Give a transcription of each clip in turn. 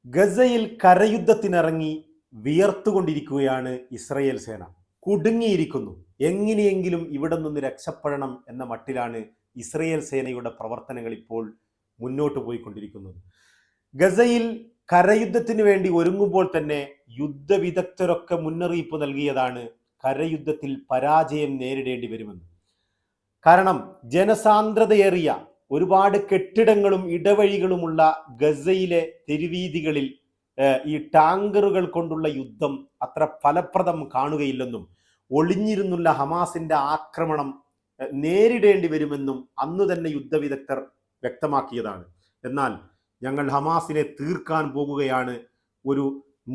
ഗസയിൽ കരയുദ്ധത്തിനിറങ്ങി വിയർത്തുകൊണ്ടിരിക്കുകയാണ് ഇസ്രയേൽ സേന. കുടുങ്ങിയിരിക്കുന്നു. എങ്ങനെയെങ്കിലും ഇവിടെ നിന്ന് രക്ഷപ്പെടണം എന്ന മട്ടിലാണ് ഇസ്രയേൽ സേനയുടെ പ്രവർത്തനങ്ങൾ ഇപ്പോൾ മുന്നോട്ട് പോയിക്കൊണ്ടിരിക്കുന്നത്. ഗസയിൽ കരയുദ്ധത്തിന് വേണ്ടി ഒരുങ്ങുമ്പോൾ തന്നെ യുദ്ധവിദഗ്ധരൊക്കെ മുന്നറിയിപ്പ് നൽകിയതാണ് കരയുദ്ധത്തിൽ പരാജയം നേരിടേണ്ടി വരുമെന്ന്. കാരണം ജനസാന്ദ്രതയേറിയ ഒരുപാട് കെട്ടിടങ്ങളും ഇടവഴികളുമുള്ള ഗസയിലെ തെരുവീതികളിൽ ഈ ടാങ്കറുകൾ കൊണ്ടുള്ള യുദ്ധം അത്ര ഫലപ്രദം കാണുകയില്ലെന്നും ഒളിഞ്ഞിരുന്നുള്ള ഹമാസിന്റെ ആക്രമണം നേരിടേണ്ടി വരുമെന്നും അന്നു തന്നെ യുദ്ധവിദഗ്ധർ വ്യക്തമാക്കിയതാണ്. എന്നാൽ ഞങ്ങൾ ഹമാസിനെ തീർക്കാൻ പോകുകയാണ്, ഒരു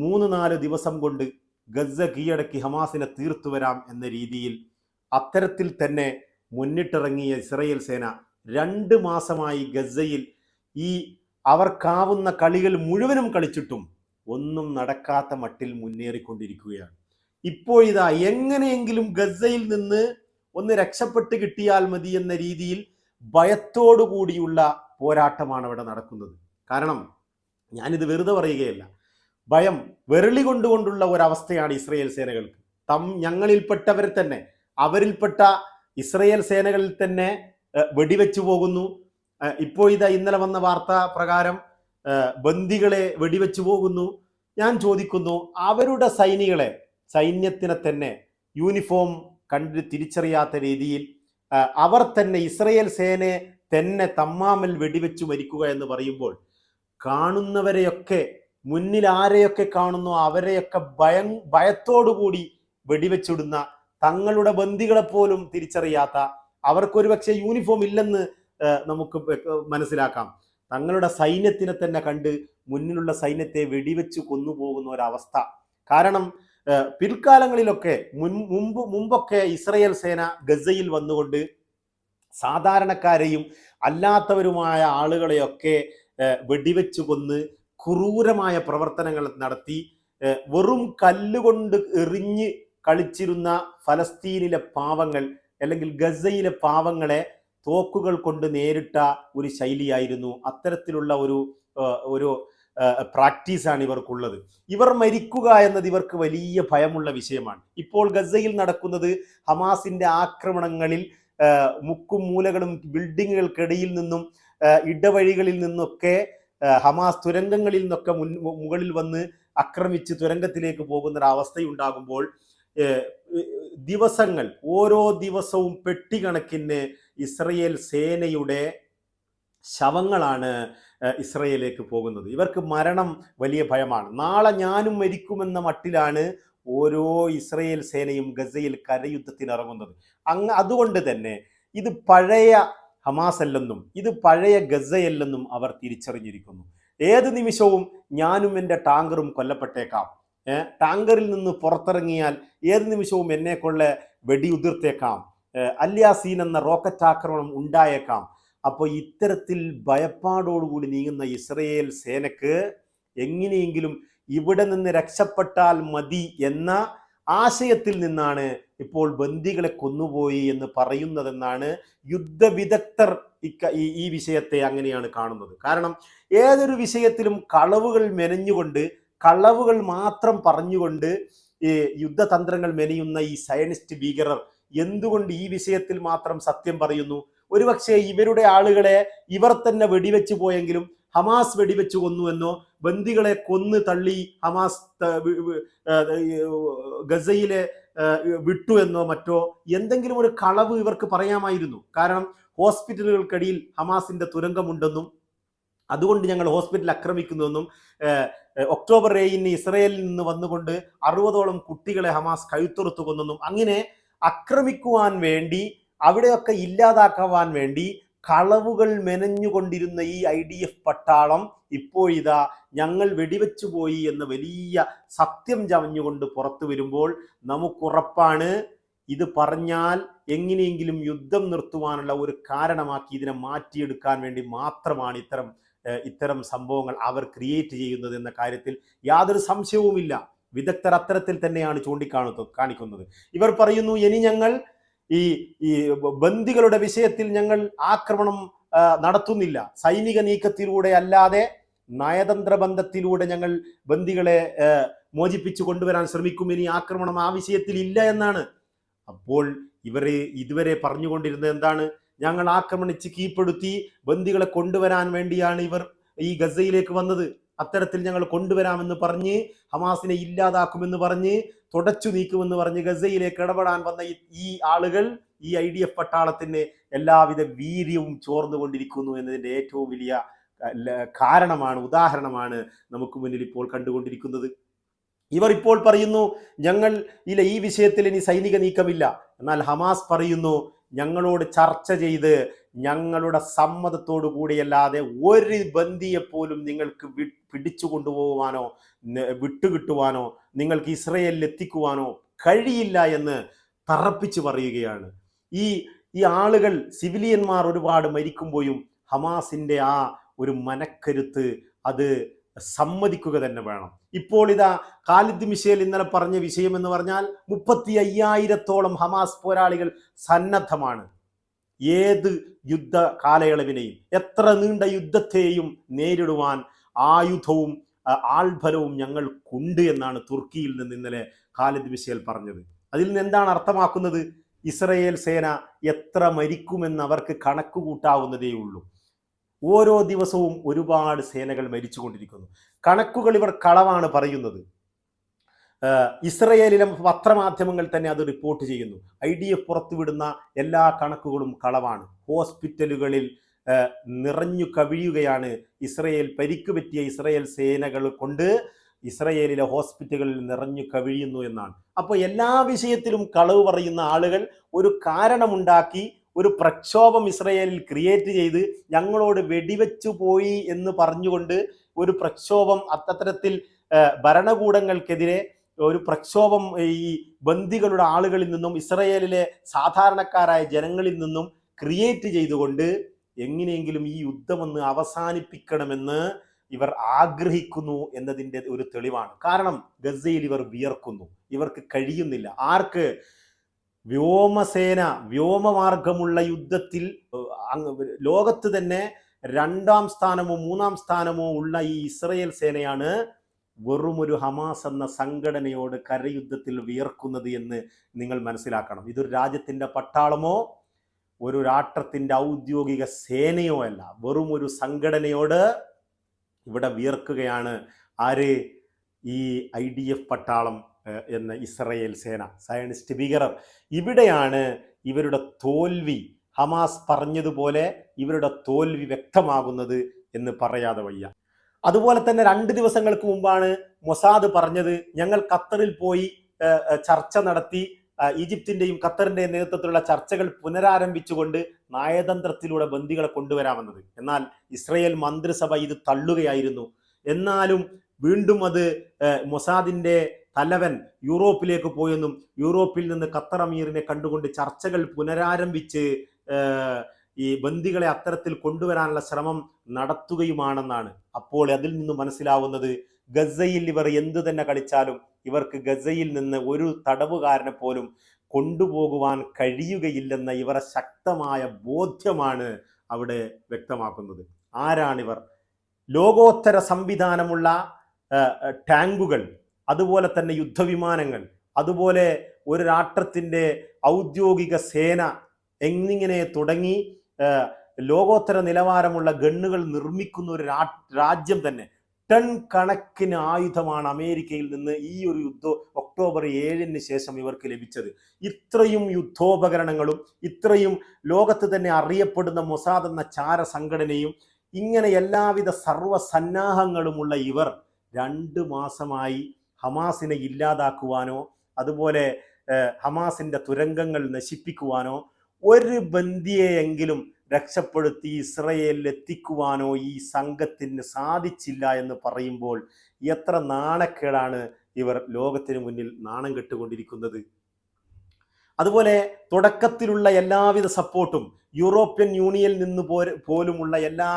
3-4 ദിവസം കൊണ്ട് ഗസ കീഴടക്കി ഹമാസിനെ തീർത്തു വരാം എന്ന രീതിയിൽ അത്തരത്തിൽ തന്നെ മുന്നിട്ടിറങ്ങിയ ഇസ്രയേൽ സേന 2 മാസമായി ഗസയിൽ ഈ അവർക്കാവുന്ന കളികൾ മുഴുവനും കളിച്ചിട്ടും ഒന്നും നടക്കാത്ത മട്ടിൽ മുന്നേറിക്കൊണ്ടിരിക്കുകയാണ്. ഇപ്പോഴിതാ എങ്ങനെയെങ്കിലും ഗസയിൽ നിന്ന് ഒന്ന് രക്ഷപ്പെട്ട് കിട്ടിയാൽ മതി എന്ന രീതിയിൽ ഭയത്തോടു കൂടിയുള്ള പോരാട്ടമാണ് അവിടെ നടക്കുന്നത്. കാരണം ഞാനിത് വെറുതെ പറയുകയല്ല, ഭയം വെരളി കൊണ്ടുകൊണ്ടുള്ള ഒരവസ്ഥയാണ് ഇസ്രയേൽ സേനകൾക്ക്. ഞങ്ങളിൽപ്പെട്ടവർ തന്നെ, അവരിൽപ്പെട്ട ഇസ്രയേൽ സേനകളിൽ തന്നെ വെടിവെച്ചു പോകുന്നു. ഇപ്പോൾ ഇതാ ഇന്നലെ വന്ന വാർത്ത പ്രകാരം ബന്ദികളെ വെടിവെച്ചു പോകുന്നു. ഞാൻ ചോദിക്കുന്നു, അവരുടെ സൈന്യത്തിനെ തന്നെ യൂണിഫോം കണ്ട് തിരിച്ചറിയാത്ത രീതിയിൽ അവർ തന്നെ ഇസ്രയേൽ സേനയെ തന്നെ തമ്മാമൽ വെടിവെച്ചു മരിക്കുക എന്ന് പറയുമ്പോൾ കാണുന്നവരെയൊക്കെ, മുന്നിൽ ആരെയൊക്കെ കാണുന്നു അവരെയൊക്കെ ഭയത്തോടുകൂടി വെടിവെച്ചിടുന്ന, തങ്ങളുടെ ബന്ദികളെ പോലും തിരിച്ചറിയാത്ത, അവർക്കൊരു പക്ഷേ യൂണിഫോം ഇല്ലെന്ന് നമുക്ക് മനസ്സിലാക്കാം, തങ്ങളുടെ സൈന്യത്തിനെ തന്നെ കണ്ട് മുന്നിലുള്ള സൈന്യത്തെ വെടിവെച്ച് കൊന്നുപോകുന്ന ഒരവസ്ഥ. കാരണം പിൽക്കാലങ്ങളിലൊക്കെ മുമ്പൊക്കെ ഇസ്രയേൽ സേന ഗസയിൽ വന്നുകൊണ്ട് സാധാരണക്കാരെയും അല്ലാത്തവരുമായ ആളുകളെയൊക്കെ വെടിവെച്ചു കൊന്ന് ക്രൂരമായ പ്രവർത്തനങ്ങൾ നടത്തി വെറും കല്ലുകൊണ്ട് എറിഞ്ഞ് കളിച്ചിരുന്ന ഫലസ്തീനിലെ പാവങ്ങൾ, അല്ലെങ്കിൽ ഗസയിലെ പാവങ്ങളെ തോക്കുകൾ കൊണ്ട് നേരിട്ട ഒരു ശൈലിയായിരുന്നു. അത്തരത്തിലുള്ള ഒരു പ്രാക്ടീസാണ് ഇവർക്കുള്ളത്. ഇവർ മരിക്കുക എന്നത് ഇവർക്ക് വലിയ ഭയമുള്ള വിഷയമാണ്. ഇപ്പോൾ ഗസയിൽ നടക്കുന്നത് ഹമാസിന്റെ ആക്രമണങ്ങളിൽ മുക്കും മൂലകളും ബിൽഡിങ്ങുകൾക്കിടയിൽ നിന്നും ഇടവഴികളിൽ നിന്നൊക്കെ ഹമാസ് തുരങ്കങ്ങളിൽ നിന്നൊക്കെ മുകളിൽ വന്ന് ആക്രമിച്ച് തുരങ്കത്തിലേക്ക് പോകുന്ന ഒരു അവസ്ഥയുണ്ടാകുമ്പോൾ ദിവസങ്ങൾ, ഓരോ ദിവസവും പെട്ടികണക്കിന് ഇസ്രയേൽ സേനയുടെ ശവങ്ങളാണ് ഇസ്രയേലിലേക്ക് പോകുന്നത്. ഇവർക്ക് മരണം വലിയ ഭയമാണ്. നാളെ ഞാനും മരിക്കുമെന്ന മട്ടിലാണ് ഓരോ ഇസ്രയേൽ സേനയും ഗസയിൽ കരയുദ്ധത്തിനിറങ്ങുന്നത്. അതുകൊണ്ട് തന്നെ ഇത് പഴയ ഹമാസ് അല്ലെന്നും ഇത് പഴയ ഗസയല്ലെന്നും അവർ തിരിച്ചറിഞ്ഞിരിക്കുന്നു. ഏത് നിമിഷവും ഞാനും എൻ്റെ ടാങ്കറും കൊല്ലപ്പെട്ടേക്കാം. ടാങ്കറിൽ നിന്ന് പുറത്തിറങ്ങിയാൽ ഏത് നിമിഷവും എന്നെ കൊള്ള വെടിയുതിർത്തേക്കാം. അല്യാസീൻ എന്ന റോക്കറ്റ് ആക്രമണം ഉണ്ടായേക്കാം. അപ്പോൾ ഇത്തരത്തിൽ ഭയപ്പാടോടുകൂടി നീങ്ങുന്ന ഇസ്രയേൽ സേനക്ക് എങ്ങനെയെങ്കിലും ഇവിടെ നിന്ന് രക്ഷപ്പെട്ടാൽ മതി എന്ന ആശയത്തിൽ നിന്നാണ് ഇപ്പോൾ ബന്ദികളെ കൊന്നുപോയി എന്ന് പറയുന്നതെന്നാണ് യുദ്ധവിദഗ്ധർ ഈ വിഷയത്തെ അങ്ങനെയാണ് കാണുന്നത്. കാരണം ഏതൊരു വിഷയത്തിലും കളവുകൾ മെനഞ്ഞുകൊണ്ട്, കളവുകൾ മാത്രം പറഞ്ഞുകൊണ്ട് ഈ യുദ്ധതന്ത്രങ്ങൾ മെനയുന്ന ഈ സയനിസ്റ്റ് ഭീകരർ എന്തുകൊണ്ട് ഈ വിഷയത്തിൽ മാത്രം സത്യം പറയുന്നു? ഒരുപക്ഷെ ഇവരുടെ ആളുകളെ ഇവർ തന്നെ വെടിവെച്ചു പോയെങ്കിലും ഹമാസ് വെടിവെച്ചു കൊന്നുവെന്നോ, ബന്ദികളെ കൊന്ന് തള്ളി ഹമാസ് ഗസയിലെ വിട്ടു എന്നോ മറ്റോ എന്തെങ്കിലും ഒരു കളവ് ഇവർക്ക് പറയാമായിരുന്നു. കാരണം ഹോസ്പിറ്റലുകൾക്കിടയിൽ ഹമാസിന്റെ തുരങ്കമുണ്ടെന്നും അതുകൊണ്ട് ഞങ്ങൾ ഹോസ്പിറ്റൽ ആക്രമിക്കുന്നുവെന്നും, ഒക്ടോബർ 7 ഇസ്രയേലിൽ നിന്ന് വന്നുകൊണ്ട് 60ഓളം കുട്ടികളെ ഹമാസ് കഴുത്തുറുത്തു കൊന്നെന്നും, അങ്ങനെ ആക്രമിക്കുവാൻ വേണ്ടി, അവിടെയൊക്കെ ഇല്ലാതാക്കുവാൻ വേണ്ടി കളവുകൾ മെനഞ്ഞുകൊണ്ടിരുന്ന ഈ IDF പട്ടാളം ഇപ്പോഴിതാ ഞങ്ങൾ വെടിവെച്ചു പോയി എന്ന വലിയ സത്യം ചമഞ്ഞുകൊണ്ട് പുറത്തു വരുമ്പോൾ നമുക്കുറപ്പാണ്, ഇത് പറഞ്ഞാൽ എങ്ങനെയെങ്കിലും യുദ്ധം നിർത്തുവാനുള്ള ഒരു കാരണമാക്കി ഇതിനെ മാറ്റിയെടുക്കാൻ വേണ്ടി മാത്രമാണ് ഇത്തരം സംഭവങ്ങൾ അവർ ക്രിയേറ്റ് ചെയ്യുന്നത് എന്ന കാര്യത്തിൽ യാതൊരു സംശയവുമില്ല. വിദഗ്ധർ അത്തരത്തിൽ തന്നെയാണ് കാണിക്കുന്നത്. ഇവർ പറയുന്നു, ഇനി ഞങ്ങൾ ഈ ബന്ദികളുടെ വിഷയത്തിൽ ഞങ്ങൾ ആക്രമണം നടത്തുന്നില്ല, സൈനിക നീക്കത്തിലൂടെ അല്ലാതെ നയതന്ത്ര ബന്ധത്തിലൂടെ ഞങ്ങൾ ബന്ദികളെ മോചിപ്പിച്ചു കൊണ്ടുവരാൻ ശ്രമിക്കും, ഇനി ആക്രമണം ആ വിഷയത്തിൽ ഇല്ല എന്നാണ്. അപ്പോൾ ഇവരെ ഇതുവരെ പറഞ്ഞുകൊണ്ടിരുന്നത് എന്താണ്? ഞങ്ങൾ ആക്രമണിച്ച് കീഴ്പ്പെടുത്തി ബന്ദികളെ കൊണ്ടുവരാൻ വേണ്ടിയാണ് ഇവർ ഈ ഗസയിലേക്ക് വന്നത്, അത്തരത്തിൽ ഞങ്ങൾ കൊണ്ടുവരാമെന്ന് പറഞ്ഞ്, ഹമാസിനെ ഇല്ലാതാക്കുമെന്ന് പറഞ്ഞ്, തുടച്ചു നീക്കുമെന്ന് പറഞ്ഞ് ഗസയിലേക്ക് ഇടപെടാൻ വന്ന ഈ ആളുകൾ, ഈ IDF പട്ടാളത്തിന് എല്ലാവിധ വീര്യവും ചോർന്നുകൊണ്ടിരിക്കുന്നു എന്നതിൻ്റെ ഏറ്റവും വലിയ കാരണമാണ്, ഉദാഹരണമാണ് നമുക്ക് മുന്നിൽ ഇപ്പോൾ കണ്ടുകൊണ്ടിരിക്കുന്നത്. ഇവർ ഇപ്പോൾ പറയുന്നു ഞങ്ങൾ ഈ വിഷയത്തിൽ ഇനി സൈനിക നീക്കമില്ല. എന്നാൽ ഹമാസ് പറയുന്നു ഞങ്ങളോട് ചർച്ച ചെയ്ത് ഞങ്ങളുടെ സമ്മതത്തോടു കൂടിയല്ലാതെ ഒരു ബന്ദിയെപ്പോലും നിങ്ങൾക്ക് പിടിച്ചു കൊണ്ടുപോകുവാനോ വിട്ടുകിട്ടുവാനോ നിങ്ങൾക്ക് ഇസ്രയേലിൽ എത്തിക്കുവാനോ കഴിയില്ല എന്ന് തറപ്പിച്ച് പറയുകയാണ്. ഈ ആളുകൾ, സിവിലിയന്മാർ ഒരുപാട് മരിക്കുമ്പോഴും ഹമാസിൻ്റെ ആ ഒരു മനക്കരുത്ത് അത് സമ്മതിക്കുക തന്നെ വേണം. ഇപ്പോൾ ഇതാ ഖാലിദ് മിഷേൽ ഇന്നലെ പറഞ്ഞ വിഷയം എന്ന് പറഞ്ഞാൽ 35,000-ഓളം ഹമാസ് പോരാളികൾ സന്നദ്ധമാണ്. ഏത് യുദ്ധ കാലയളവിനെയും, എത്ര നീണ്ട യുദ്ധത്തെയും നേരിടുവാൻ ആയുധവും ആൾബലവും ഞങ്ങൾക്കുണ്ട് എന്നാണ് തുർക്കിയിൽ നിന്ന് ഇന്നലെ ഖാലിദ് മിഷേൽ പറഞ്ഞത്. അതിൽ നിന്ന് എന്താണ് അർത്ഥമാക്കുന്നത്? ഇസ്രയേൽ സേന എത്ര മരിക്കുമെന്ന് അവർക്ക് കണക്ക് കൂട്ടാവുന്നതേ ഉള്ളൂ. ഓരോ ദിവസവും ഒരുപാട് സേനകൾ മരിച്ചുകൊണ്ടിരിക്കുന്നു. കണക്കുകൾ ഇവർ കളവാണ് പറയുന്നത്. ഇസ്രയേലിലെ പത്രമാധ്യമങ്ങൾ തന്നെ അത് റിപ്പോർട്ട് ചെയ്യുന്നു. IDF പുറത്തുവിടുന്ന എല്ലാ കണക്കുകളും കളവാണ്. ഹോസ്പിറ്റലുകളിൽ നിറഞ്ഞു കവിയുകയാണ്. ഇസ്രയേൽ പരിക്ക് പറ്റിയ ഇസ്രയേൽ സേനകൾ കൊണ്ട് ഇസ്രയേലിലെ ഹോസ്പിറ്റലുകളിൽ നിറഞ്ഞു കവിയുന്നു എന്നാണ്. അപ്പോൾ എല്ലാ വിഷയത്തിലും കളവ് പറയുന്ന ആളുകൾ ഒരു കാരണമുണ്ടാക്കി ഒരു പ്രക്ഷോഭം ഇസ്രയേലിൽ ക്രിയേറ്റ് ചെയ്ത് ഞങ്ങളോട് വെടിവെച്ചു പോയി എന്ന് പറഞ്ഞുകൊണ്ട് ഒരു പ്രക്ഷോഭം, അത്തരത്തിൽ ഭരണകൂടങ്ങൾക്കെതിരെ ഒരു പ്രക്ഷോഭം ഈ ബന്ദികളുടെ ആളുകളിൽ നിന്നും ഇസ്രയേലിലെ സാധാരണക്കാരായ ജനങ്ങളിൽ നിന്നും ക്രിയേറ്റ് ചെയ്തുകൊണ്ട് എങ്ങനെയെങ്കിലും ഈ യുദ്ധമൊന്ന് അവസാനിപ്പിക്കണമെന്ന് ഇവർ ആഗ്രഹിക്കുന്നു എന്നതിൻ്റെ ഒരു തെളിവാണ്. കാരണം ഗസയിൽ ഇവർ വിയർക്കുന്നു, ഇവർക്ക് കഴിയുന്നില്ല. ആർക്ക്? വ്യോമസേന, വ്യോമമാർഗമുള്ള യുദ്ധത്തിൽ ലോകത്ത് തന്നെ 2ാം സ്ഥാനമോ 3ാം സ്ഥാനമോ ഉള്ള ഈ ഇസ്രയേൽ സേനയാണ് വെറുമൊരു ഹമാസ് എന്ന സംഘടനയോട് കരയുദ്ധത്തിൽ വിയർക്കുന്നത് എന്ന് നിങ്ങൾ മനസ്സിലാക്കണം. ഇതൊരു രാജ്യത്തിൻ്റെ പട്ടാളമോ ഒരു രാഷ്ട്രത്തിൻ്റെ ഔദ്യോഗിക സേനയോ അല്ല, വെറും ഒരു സംഘടനയോട് ഇവിടെ വിയർക്കുകയാണ്. ആര്? ഈ IDF പട്ടാളം എന്ന ഇസ്രയേൽ സേന, സയനിസ്റ്റ് ഭീകരർ. ഇവിടെയാണ് ഇവരുടെ തോൽവി, ഹമാസ് പറഞ്ഞതുപോലെ ഇവരുടെ തോൽവി വ്യക്തമാകുന്നത് എന്ന് പറയാതെ വയ്യ. അതുപോലെ തന്നെ 2 ദിവസങ്ങൾക്ക് മുമ്പാണ് മൊസാദ് പറഞ്ഞത് ഞങ്ങൾ ഖത്തറിൽ പോയി ചർച്ച നടത്തി, ഈജിപ്തിൻ്റെയും ഖത്തറിൻ്റെയും നേതൃത്വത്തിലുള്ള ചർച്ചകൾ പുനരാരംഭിച്ചുകൊണ്ട് നയതന്ത്രത്തിലൂടെ ബന്ദികളെ കൊണ്ടുവരാമെന്നത്. എന്നാൽ ഇസ്രയേൽ മന്ത്രിസഭ ഇത് തള്ളുകയായിരുന്നു. എന്നാലും വീണ്ടും അത് മൊസാദിൻ്റെ തലവൻ യൂറോപ്പിലേക്ക് പോയെന്നും യൂറോപ്പിൽ നിന്ന് ഖത്തർ അമീറിനെ കണ്ടുകൊണ്ട് ചർച്ചകൾ പുനരാരംഭിച്ച് ഈ ബന്ദികളെ അത്തരത്തിൽ കൊണ്ടുവരാനുള്ള ശ്രമം നടത്തുകയുമാണെന്നാണ്. അപ്പോൾ അതിൽ നിന്ന് മനസ്സിലാവുന്നത് ഗസയിൽ ഇവർ എന്തു തന്നെ കളിച്ചാലും ഇവർക്ക് ഗസയിൽ നിന്ന് ഒരു തടവുകാരനെ പോലും കൊണ്ടുപോകുവാൻ കഴിയുകയില്ലെന്ന ഇവരുടെ ശക്തമായ ബോധ്യമാണ് അവിടെ വ്യക്തമാക്കുന്നത്. ആരാണിവർ? ലോകോത്തര സംവിധാനമുള്ള ടാങ്കുകൾ, അതുപോലെ തന്നെ യുദ്ധവിമാനങ്ങൾ, അതുപോലെ ഒരു രാഷ്ട്രത്തിൻ്റെ ഔദ്യോഗിക സേന എന്നിങ്ങനെ തുടങ്ങി ലോകോത്തര നിലവാരമുള്ള ഗണ്ണുകൾ നിർമ്മിക്കുന്ന ഒരു രാജ്യം തന്നെ. ടൺ കണക്കിന് ആയുധമാണ് അമേരിക്കയിൽ നിന്ന് ഈ ഒരു ഒക്ടോബർ 7-ന് ശേഷം ഇവർക്ക് ലഭിച്ചത്. ഇത്രയും യുദ്ധോപകരണങ്ങളും ഇത്രയും ലോകത്ത് തന്നെ അറിയപ്പെടുന്ന മൊസാദ് എന്ന ചാര സംഘടനയും ഇങ്ങനെ എല്ലാവിധ സർവ്വസന്നാഹങ്ങളുമുള്ള ഇവർ 2 മാസമായി ഹമാസിനെ ഇല്ലാതാക്കുവാനോ അതുപോലെ ഹമാസിൻ്റെ തുരങ്കങ്ങൾ നശിപ്പിക്കുവാനോ ഒരു ബന്ദിയെയെങ്കിലും രക്ഷപ്പെടുത്തി ഇസ്രയേലിൽ എത്തിക്കുവാനോ ഈ സംഘത്തിന് സാധിച്ചില്ല എന്ന് പറയുമ്പോൾ എത്ര നാണക്കേടാണ് ഇവർ ലോകത്തിന് മുന്നിൽ നാണം കെട്ടുകൊണ്ടിരിക്കുന്നത്. അതുപോലെ തുടക്കത്തിലുള്ള എല്ലാവിധ സപ്പോർട്ടും യൂറോപ്യൻ യൂണിയനിൽ നിന്ന് പോലുമുള്ള എല്ലാ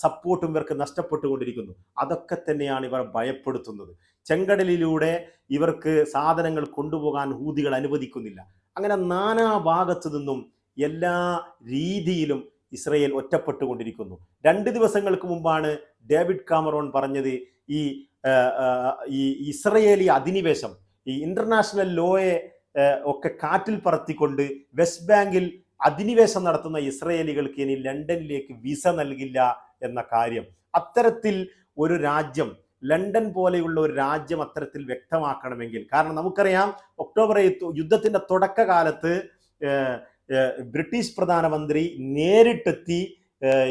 സപ്പോർട്ടും ഇവർക്ക് നഷ്ടപ്പെട്ടുകൊണ്ടിരിക്കുന്നു. അതൊക്കെ തന്നെയാണ് ഇവർ ഭയപ്പെടുത്തുന്നത്. ചെങ്കടലിലൂടെ ഇവർക്ക് സാധനങ്ങൾ കൊണ്ടുപോകാൻ ഹൂതികൾ അനുവദിക്കുന്നില്ല. അങ്ങനെ നാനാ ഭാഗത്തു നിന്നും എല്ലാ രീതിയിലും ഇസ്രയേൽ ഒറ്റപ്പെട്ടുകൊണ്ടിരിക്കുന്നു. 2 ദിവസങ്ങൾക്ക് മുമ്പാണ് ഡേവിഡ് കാമറോൺ പറഞ്ഞത് ഈ ഈ ഇസ്രയേലി അധിനിവേശം, ഈ ഇന്റർനാഷണൽ ലോയെ ഒക്കെ കാറ്റിൽ പറത്തിക്കൊണ്ട് വെസ്റ്റ് ബാങ്കിൽ അധിനിവേശം നടത്തുന്ന ഇസ്രയേലികൾക്ക് ഇനി ലണ്ടനിലേക്ക് വിസ നൽകില്ല എന്ന കാര്യം. അത്തരത്തിൽ ഒരു രാജ്യം, ലണ്ടൻ പോലെയുള്ള ഒരു രാജ്യം അത്തരത്തിൽ വ്യക്തമാക്കണമെങ്കിൽ, കാരണം നമുക്കറിയാം ഒക്ടോബർ 8 യുദ്ധത്തിന്റെ തുടക്കകാലത്ത് ബ്രിട്ടീഷ് പ്രധാനമന്ത്രി നേരിട്ടെത്തി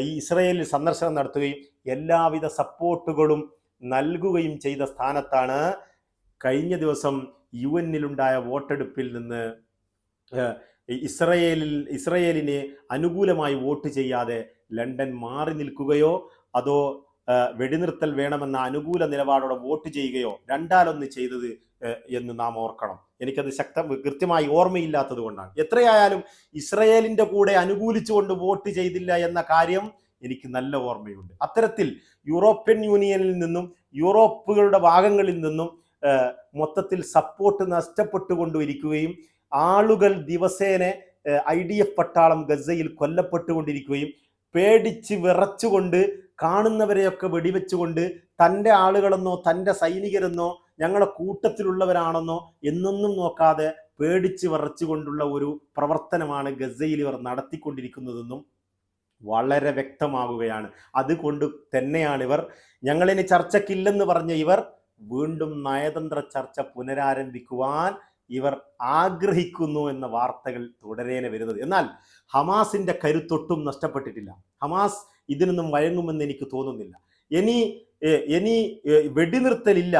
ഈ ഇസ്രയേലിൽ സന്ദർശനം നടത്തുകയും എല്ലാവിധ സപ്പോർട്ടുകളും നൽകുകയും ചെയ്ത സ്ഥാനത്താണ് കഴിഞ്ഞ ദിവസം UN-ലുണ്ടായ വോട്ടെടുപ്പിൽ നിന്ന് ഇസ്രയേലിന് അനുകൂലമായി വോട്ട് ചെയ്യാതെ ലണ്ടൻ മാറി നിൽക്കുകയോ അതോ വെടിനിർത്തൽ വേണമെന്ന അനുകൂല നിലപാടോടെ വോട്ട് ചെയ്യുകയോ രണ്ടാലൊന്ന് ചെയ്തത് എന്ന് നാം ഓർക്കണം. എനിക്കത് കൃത്യമായി ഓർമ്മയില്ലാത്തത് കൊണ്ടാണ്. എത്രയായാലും ഇസ്രയേലിന്റെ കൂടെ അനുകൂലിച്ചുകൊണ്ട് വോട്ട് ചെയ്തില്ല എന്ന കാര്യം എനിക്ക് നല്ല ഓർമ്മയുണ്ട്. അത്തരത്തിൽ യൂറോപ്യൻ യൂണിയനിൽ നിന്നും യൂറോപ്പുകളുടെ ഭാഗങ്ങളിൽ നിന്നും മൊത്തത്തിൽ സപ്പോർട്ട് നഷ്ടപ്പെട്ടുകൊണ്ടിരിക്കുകയും ആളുകൾ ദിവസേന IDF പട്ടാളം ഗസയിൽ കൊല്ലപ്പെട്ടുകൊണ്ടിരിക്കുകയും പേടിച്ച് വിറച്ചുകൊണ്ട് കാണുന്നവരെയൊക്കെ വെടിവെച്ചുകൊണ്ട് തൻ്റെ ആളുകളെന്നോ തൻ്റെ സൈനികരെന്നോ ഞങ്ങളുടെ കൂട്ടത്തിലുള്ളവരാണെന്നോ എന്നൊന്നും നോക്കാതെ പേടിച്ച് വിറച്ചുകൊണ്ടുള്ള ഒരു പ്രവർത്തനമാണ് ഗസയിൽ ഇവർ നടത്തിക്കൊണ്ടിരിക്കുന്നതെന്നും വളരെ വ്യക്തമാകുകയാണ്. അതുകൊണ്ട് തന്നെയാണ് ഞങ്ങളിനി ചർച്ചയ്ക്കില്ലെന്ന് പറഞ്ഞ ഇവർ വീണ്ടും നയതന്ത്ര ചർച്ച പുനരാരംഭിക്കുവാൻ ഇവർ ആഗ്രഹിക്കുന്നു എന്ന വാർത്തകൾ തുടരേനെ വരുന്നത്. എന്നാൽ ഹമാസിന്റെ കരുത്തൊട്ടും നഷ്ടപ്പെട്ടിട്ടില്ല. ഹമാസ് ഇതിനൊന്നും വഴങ്ങുമെന്ന് എനിക്ക് തോന്നുന്നില്ല. ഇനി വെടിനിർത്തലില്ല,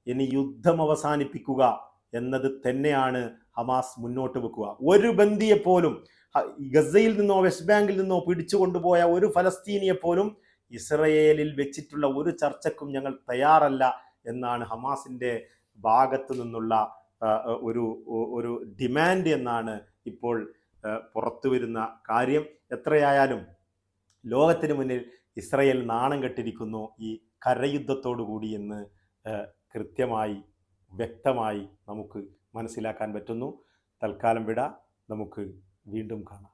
ഇനി യുദ്ധം അവസാനിപ്പിക്കുക എന്നത് തന്നെയാണ് ഹമാസ് മുന്നോട്ട് വെക്കുക. ഒരു ബന്ദിയെ പോലും ഗസയിൽ നിന്നോ വെസ്റ്റ് ബാങ്കിൽ നിന്നോ പിടിച്ചു കൊണ്ടുപോയ ഒരു ഫലസ്തീനിയെ പോലും ഇസ്രയേലിൽ വെച്ചിട്ടുള്ള ഒരു ചർച്ചയ്ക്കും ഞങ്ങൾ തയ്യാറല്ല എന്നാണ് ഹമാസിന്റെ ഭാഗത്തു നിന്നുള്ള ഒരു ഡിമാൻഡ് എന്നാണ് ഇപ്പോൾ പുറത്തു വരുന്ന കാര്യം. എത്രയായാലും ലോകത്തിന് മുന്നിൽ ഇസ്രയേൽ നാണം കെട്ടിരിക്കുന്നു ഈ കരയുദ്ധത്തോടു കൂടി എന്ന് കൃത്യമായി വ്യക്തമായി നമുക്ക് മനസ്സിലാക്കാൻ പറ്റുന്നു. തൽക്കാലം വിട, നമുക്ക് വീണ്ടും കാണാം.